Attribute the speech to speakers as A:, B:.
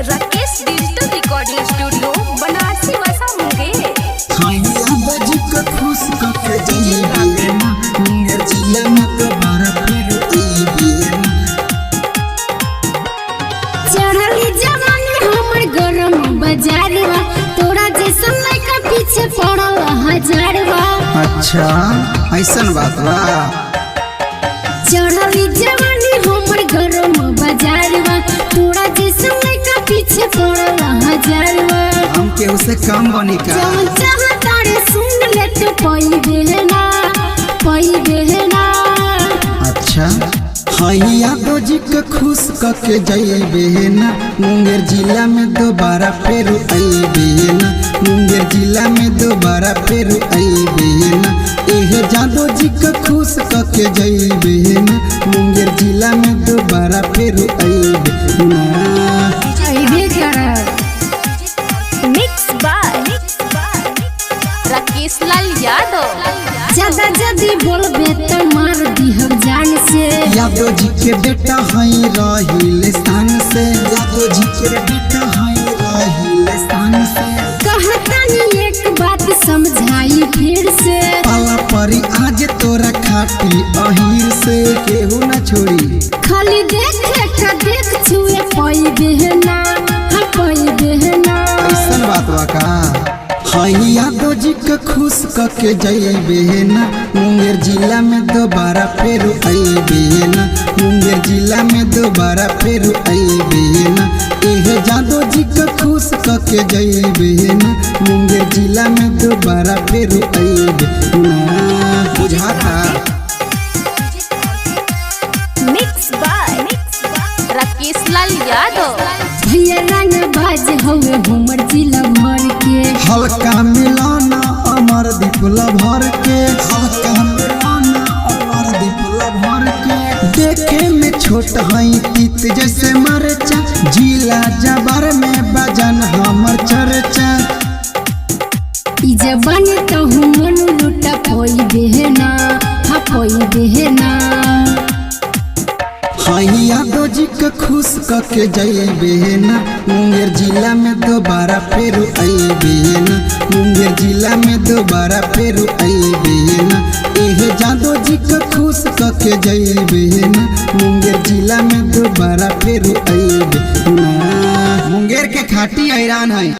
A: Rakesh digital recording studio Banarasi वसा मुंगेर।
B: खुश करके जाइए ना मुंगेर जिला में दोबारा फिर आइए ना।
C: चढ़ली जवानी हमर गरम बाजारवा, तोरा जैसन लड़का पीछे पड़ल हजारवा।
B: अच्छा ऐसन बात बा।
C: चढ़ली जवानी हमर गरम बाजारवा, तोरा जैसन लड़का पीछे पड़ल हजारवा।
B: हम केहू से कम बनी का।
C: जौन चाहता रे सुन ले तो पई देना।
B: अच्छा हैया दोजी के खुश करके जाइए ना मुंगेर जिला में दोबारा फिर आइए ना। मुंगेर जिला में दोबारा फिर आइए ना। एह जादो जी के खुश करके जाइए ना मुंगेर जिला में दोबारा फिर आइए ना।
A: Mix by Rakesh Lal Yadav.
C: ज्यादा जदी बोलबे तो मार दिहब जान से।
B: यादव जी के बेटा हई रहिल स्थान से। यादव जी के बेटा हई रहिल स्थान से।
C: कहतानी एक बात समझाई फिर से।
B: पाला परी आज तोरा खाटी अहीर से केहू न छोड़ी।
C: खाली देख छुए पई देना।
B: ऐसन बात बा का। हई यादव जी के खुश करके जाइए ना मुंगेर जिला में दोबारा फिर आइए ना। मुंगेर जिला में दोबारा फिर आइए ना। एह यादव जी के खुश करके जाइए ना मुंगेर जिला में दोबारा फिर आइए ना। बुझाता
A: मिक्स बाय राकेश लाल यादव।
C: भैया रंग बाज हवे हमर जिला भर के।
B: हल्का मिलाना अमर दीपला भर के। हल्का मिलाना अमर दीपला भर के। देखे में छोट हई तीत जैसे मरचा। जिला जबर में बजन हमर चर्चा।
C: ई जबान तो मन लुटा पई देना।
B: हई यादव जी के खुश करके जाइए ना मुंगेर जिला में दोबारा फिर आइए ना। मुंगेर जिला में दोबारा फिर आइए ना। एह यादव जी के खुश करके जाइए ना मुंगेर जिला में दोबारा फिर आइए ना। मुंगेर के खाटी हैरान है।